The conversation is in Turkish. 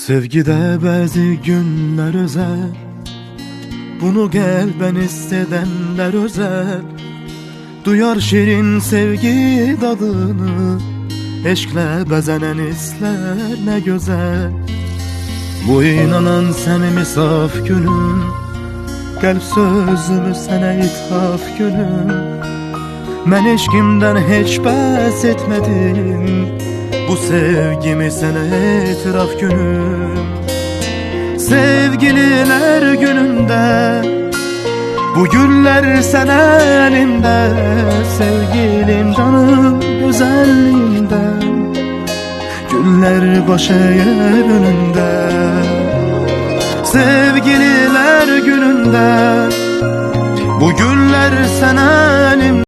Sevgide bazı günler özel, bunu kalben istedenler özel. Duyar şirin sevgi dadını, eşkle bezenen isler ne güzel. Bu inanan senimi saf gülüm, kalp sözümü sana ithaf gülüm. Ben eşkimden hiç bes etmedim, bu sevgimi sana itiraf günüm. Sevgililer gününde bu güller sen elimde, sevgilim canım güzelliğinden. Güller baş eğer önünde, sevgililer gününde bu güller sen elimde.